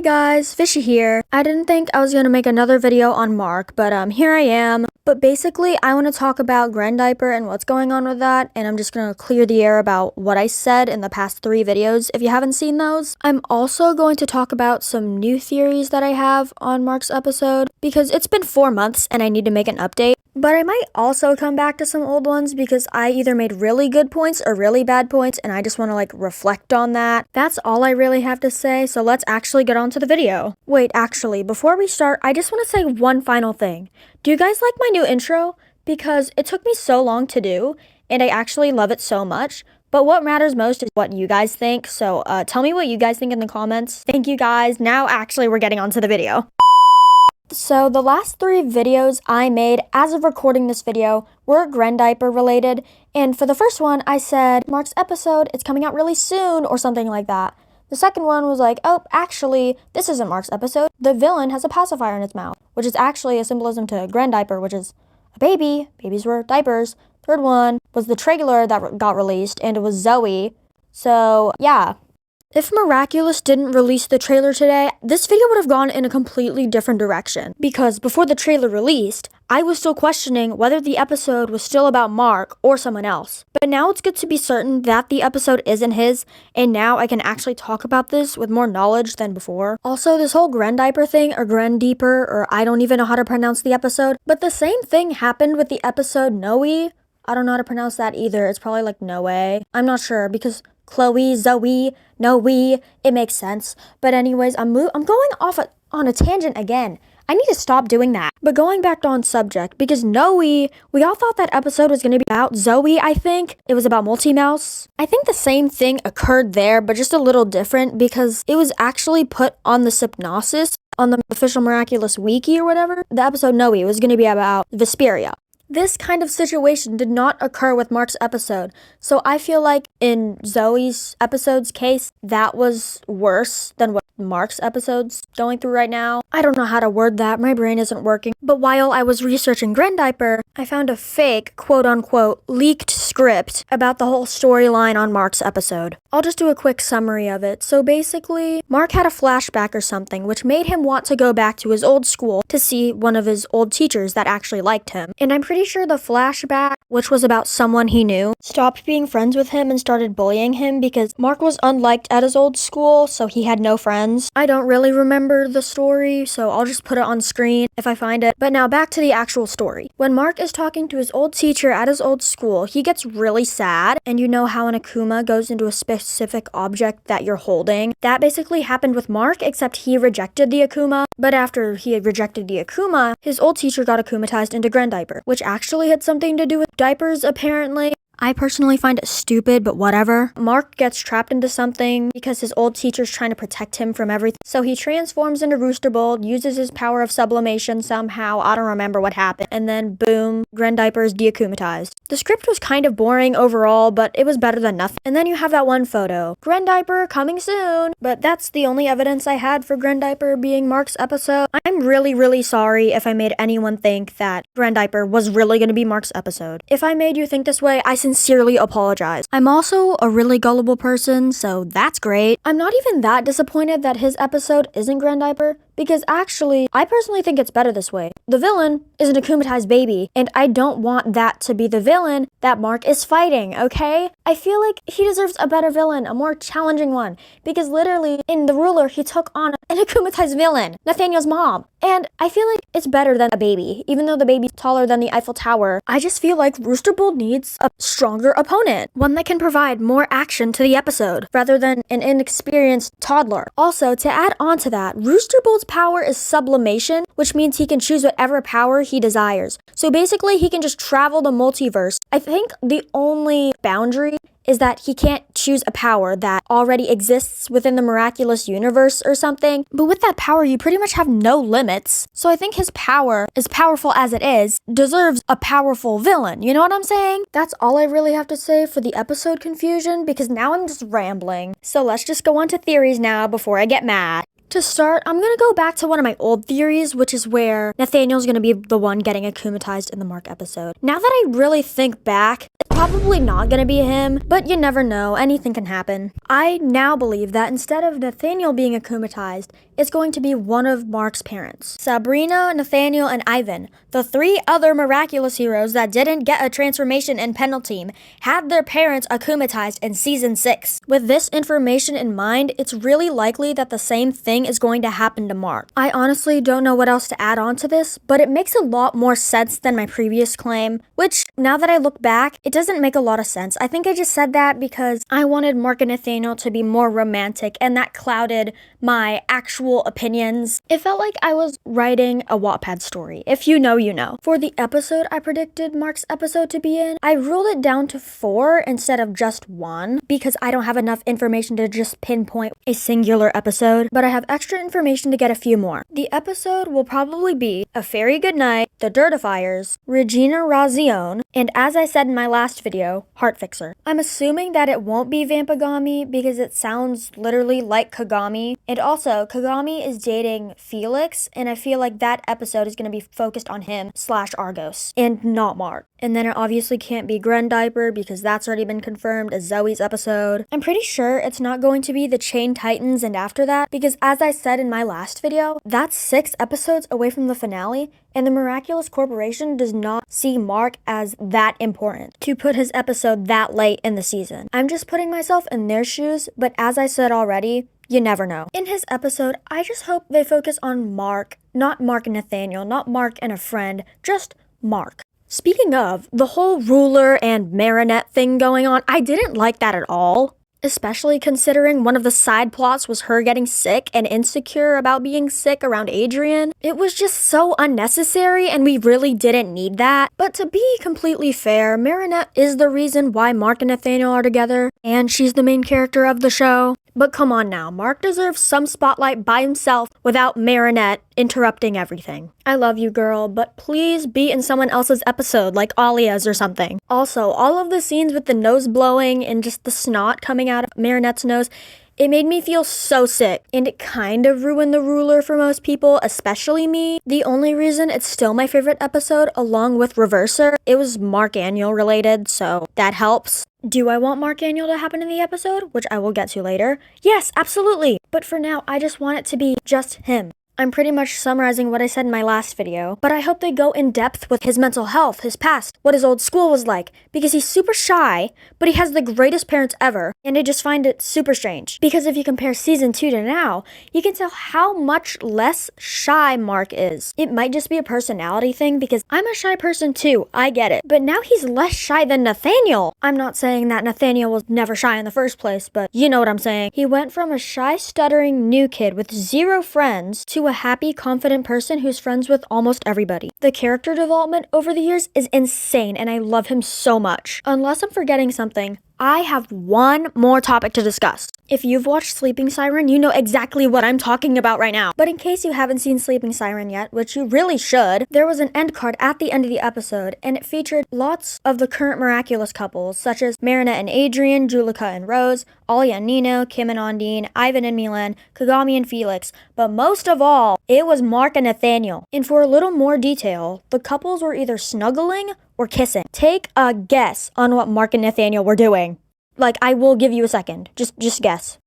guys, Fishy here. I didn't think I was gonna make another video on Marc, but here I am. But basically, I want to talk about Diaper and what's going on with that, and I'm just gonna clear the air about what I said in the past 3 videos if you haven't seen those. I'm also going to talk about some new theories that I have on Marc's episode, because it's been 4 months and I need to make an update. But I might also come back to some old ones because I either made really good points or really bad points and I just want to reflect on that. That's all I really have to say, so let's actually get on to the video. Wait, actually, before we start, I just want to say one final thing. Do you guys like my new intro? Because it took me so long to do and I actually love it so much. But what matters most is what you guys think, so tell me what you guys think in the comments. Thank you guys. Now actually we're getting on to the video. So the last 3 videos I made as of recording this video were Diaper related, and for the first one I said Marc's episode, it's coming out really soon or something like that. The second one was like, oh, actually, this isn't Marc's episode. The villain has a pacifier in its mouth, which is actually a symbolism to Diaper, which is a baby. Babies were diapers. Third one was the trailer that got released, and it was Zoe. So, yeah. If Miraculous didn't release the trailer today, this video would have gone in a completely different direction. Because before the trailer released, I was still questioning whether the episode was still about Marc or someone else. But now it's good to be certain that the episode isn't his, and now I can actually talk about this with more knowledge than before. Also, this whole Diaper thing, or Diaper, or I don't even know how to pronounce the episode, but the same thing happened with the episode Noe. I don't know how to pronounce that either. It's probably like Noe. I'm not sure because Chloe, Zoe, Noe, it makes sense. But anyways, I'm going off on a tangent again. I need to stop doing that. But going back on subject, because Noe, we all thought that episode was going to be about Zoe, I think. It was about Multi-Mouse. I think the same thing occurred there, but just a little different because it was actually put on the Synopsis, on the official Miraculous Wiki or whatever. The episode Noe was going to be about Vesperia. This kind of situation did not occur with Marc's episode, so I feel like in Zoe's episode's case, that was worse than what Marc's episode's going through right now. I don't know how to word that, my brain isn't working. But while I was researching Diaper, I found a fake, quote-unquote, leaked script about the whole storyline on Marc's episode. I'll just do a quick summary of it. So basically, Marc had a flashback or something, which made him want to go back to his old school to see one of his old teachers that actually liked him. And I'm pretty sure the flashback, which was about someone he knew, stopped being friends with him and started bullying him because Marc was unliked at his old school, so he had no friends. I don't really remember the story, so I'll just put it on screen if I find it. But now back to the actual story. When Marc is talking to his old teacher at his old school, he gets really sad, and you know how an Akuma goes into a specific object that you're holding? That basically happened with Marc, except he rejected the Akuma, but after he had rejected the Akuma, his old teacher got akumatized into Diaper, which actually had something to do with diapers, apparently. I personally find it stupid, but whatever. Marc gets trapped into something because his old teacher's trying to protect him from everything. So he transforms into Rooster Bolt, uses his power of sublimation somehow, I don't remember what happened, and then boom, Diaper is deakumatized. The script was kind of boring overall, but it was better than nothing. And then you have that one photo. Diaper coming soon! But that's the only evidence I had for Diaper being Marc's episode. I'm really sorry if I made anyone think that Diaper was really gonna be Marc's episode. If I made you think this way, I sincerely apologize. I'm also a really gullible person, so that's great. I'm not even that disappointed that his episode isn't Diaper, because actually, I personally think it's better this way. The villain is an akumatized baby, and I don't want that to be the villain that Marc is fighting, okay? I feel like he deserves a better villain, a more challenging one, because literally, in The Ruler, he took on an akumatized villain, Nathaniel's mom. And I feel like it's better than a baby, even though the baby's taller than the Eiffel Tower. I just feel like Rooster Bolt needs a stronger opponent, one that can provide more action to the episode, rather than an inexperienced toddler. Also, to add on to that, Rooster Bolt's power is sublimation, which means he can choose whatever power he desires. So basically, he can just travel the multiverse. I think the only boundary is that he can't choose a power that already exists within the Miraculous universe or something. But with that power, you pretty much have no limits. So I think his power, as powerful as it is, deserves a powerful villain. You know what I'm saying? That's all I really have to say for the episode confusion, because now I'm just rambling. So let's just go on to theories now before I get mad. To start, I'm gonna go back to one of my old theories, which is where Nathaniel's gonna be the one getting akumatized in the Marc episode. Now that I really think back, it's probably not gonna be him, but you never know, anything can happen. I now believe that instead of Nathaniel being akumatized, it's going to be one of Marc's parents. Sabrina, Nathaniel, and Ivan, the 3 other miraculous heroes that didn't get a transformation in Pendle Team, had their parents akumatized in Season 6. With this information in mind, it's really likely that the same thing is going to happen to Marc. I honestly don't know what else to add on to this, but it makes a lot more sense than my previous claim, which, now that I look back, it doesn't make a lot of sense. I think I just said that because I wanted Marc and Nathaniel to be more romantic, and that clouded my actual opinions. It felt like I was writing a Wattpad story. If you know, you know. For the episode I predicted Marc's episode to be in, I ruled it down to 4 instead of just 1 because I don't have enough information to just pinpoint a singular episode, but I have extra information to get a few more. The episode will probably be A Fairy Goodnight, The Dirtifiers, Regina Razione, and as I said in my last video, Heart Fixer. I'm assuming that it won't be Vampagami because it sounds literally like Kagami, and also Kagami is dating Felix, and I feel like that episode is going to be focused on him / Argos, and not Marc. And then it obviously can't be Diaper because that's already been confirmed as Zoe's episode. I'm pretty sure it's not going to be the Chain Titans and after that because as I said in my last video, that's 6 episodes away from the finale and the Miraculous Corporation does not see Marc as that important to put his episode that late in the season. I'm just putting myself in their shoes, but as I said already, you never know. In his episode, I just hope they focus on Marc, not Marc and Nathaniel, not Marc and a friend, just Marc. Speaking of, the whole ruler and marionette thing going on, I didn't like that at all. Especially considering one of the side plots was her getting sick and insecure about being sick around Adrian. It was just so unnecessary and we really didn't need that. But to be completely fair, Marinette is the reason why Marc and Nathaniel are together, and she's the main character of the show. But come on now, Marc deserves some spotlight by himself without Marinette interrupting everything. I love you, girl, but please be in someone else's episode, like Alia's or something. Also, all of the scenes with the nose blowing and just the snot coming out of Marinette's nose, it made me feel so sick, and it kind of ruined the ruler for most people, especially me. The only reason it's still my favorite episode, along with Reverser, it was Marc Annual related, so that helps. Do I want Marc Annual to happen in the episode, which I will get to later? Yes, absolutely! But for now, I just want it to be just him. I'm pretty much summarizing what I said in my last video, but I hope they go in depth with his mental health, his past, what his old school was like, because he's super shy, but he has the greatest parents ever, and I just find it super strange. Because if you compare season 2 to now, you can tell how much less shy Marc is. It might just be a personality thing, because I'm a shy person too, I get it, but now he's less shy than Nathaniel. I'm not saying that Nathaniel was never shy in the first place, but you know what I'm saying. He went from a shy, stuttering new kid with 0 friends to a happy, confident person who's friends with almost everybody. The character development over the years is insane and I love him so much. Unless I'm forgetting something, I have one more topic to discuss. If you've watched Sleeping Siren, you know exactly what I'm talking about right now. But in case you haven't seen Sleeping Siren yet, which you really should, there was an end card at the end of the episode, and it featured lots of the current miraculous couples, such as Marinette and Adrian, Julika and Rose, Alia and Nino, Kim and Ondine, Ivan and Milan, Kagami and Felix, but most of all, it was Marc and Nathaniel. And for a little more detail, the couples were either snuggling or kissing. Take a guess on what Marc and Nathaniel were doing. Like, I will give you a second. Just guess.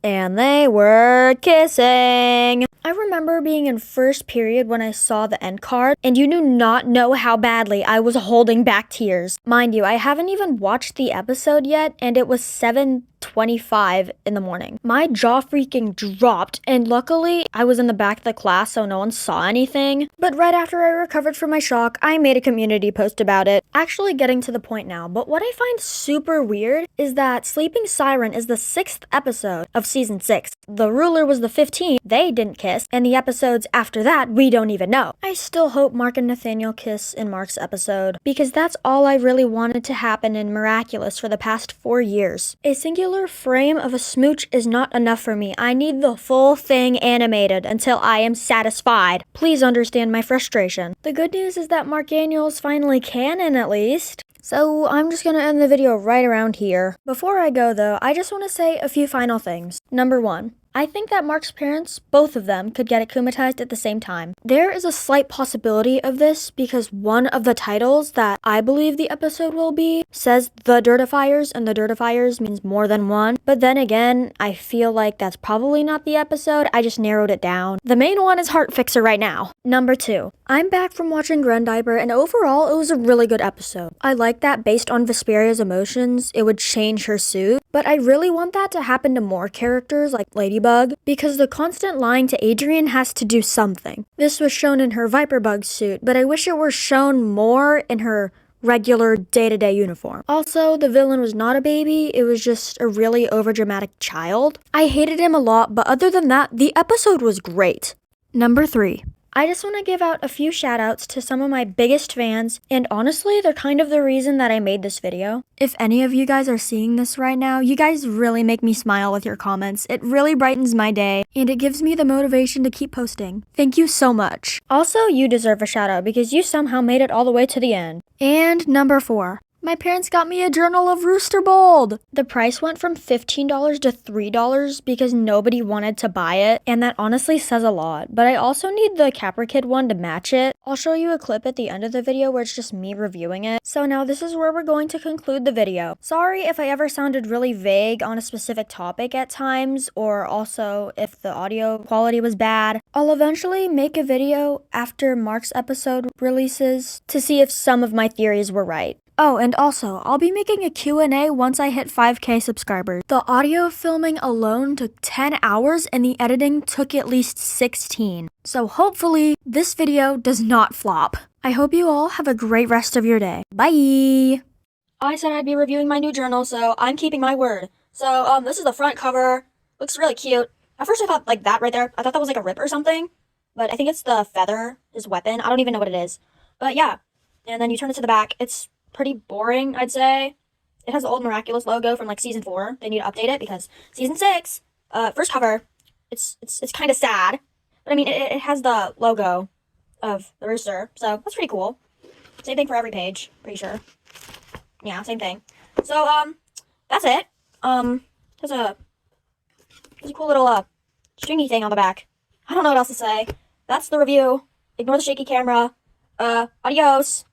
And they were kissing. I remember being in first period when I saw the end card, and you do not know how badly I was holding back tears. Mind you, I haven't even watched the episode yet, and it was 7:25 in the morning. My jaw freaking dropped, and luckily I was in the back of the class so no one saw anything. But right after I recovered from my shock, I made a community post about it. Actually getting to the point now, but what I find super weird is that Sleeping Siren is the 6th episode of season 6. The ruler was the 15th, they didn't kiss, and the episodes after that we don't even know. I still hope Marc and Nathaniel kiss in Marc's episode, because that's all I really wanted to happen in Miraculous for the past 4 years. A singular frame of a smooch is not enough for me. I need the full thing animated until I am satisfied. Please understand my frustration. The good news is that Marc Annual is finally canon at least. So I'm just gonna end the video right around here. Before I go though, I just want to say a few final things. Number 1. I think that Marc's parents, both of them, could get akumatized at the same time. There is a slight possibility of this because one of the titles that I believe the episode will be says the Dirtifiers, and the Dirtifiers means more than one. But then again, I feel like that's probably not the episode. I just narrowed it down. The main one is Heart Fixer right now. Number 2. I'm back from watching Diaper, and overall, it was a really good episode. I like that based on Vesperia's emotions, it would change her suit. But I really want that to happen to more characters like Ladybug, because the constant lying to Adrian has to do something. This was shown in her Viperbug suit, but I wish it were shown more in her regular day-to-day uniform. Also, the villain was not a baby, it was just a really overdramatic child. I hated him a lot, but other than that, the episode was great. Number 3. I just want to give out a few shoutouts to some of my biggest fans, and honestly, they're kind of the reason that I made this video. If any of you guys are seeing this right now, you guys really make me smile with your comments. It really brightens my day, and it gives me the motivation to keep posting. Thank you so much. Also, you deserve a shoutout because you somehow made it all the way to the end. And number 4. My parents got me a journal of Rooster Bold. The price went from $15 to $3 because nobody wanted to buy it, and that honestly says a lot. But I also need the Capra Kid one to match it. I'll show you a clip at the end of the video where it's just me reviewing it. So now this is where we're going to conclude the video. Sorry if I ever sounded really vague on a specific topic at times, or also if the audio quality was bad. I'll eventually make a video after Marc's episode releases to see if some of my theories were right. Oh, and also, I'll be making a Q&A once I hit 5K subscribers. The audio filming alone took 10 hours and the editing took at least 16. So hopefully, this video does not flop. I hope you all have a great rest of your day. Bye! I said I'd be reviewing my new journal, so I'm keeping my word. So, this is the front cover. Looks really cute. At first I thought, like, that right there, I thought that was like a rip or something. But I think it's the feather, his weapon. I don't even know what it is. But yeah. And then you turn it to the back. It's pretty boring, I'd say. It has the old Miraculous logo from like season 4. They need to update it because season 6, first cover, it's kind of sad. But I mean, it has the logo of the rooster, so that's pretty cool. Same thing for every page, pretty sure. Yeah, same thing. So, that's it. There's a cool little, stringy thing on the back. I don't know what else to say. That's the review. Ignore the shaky camera. Adios.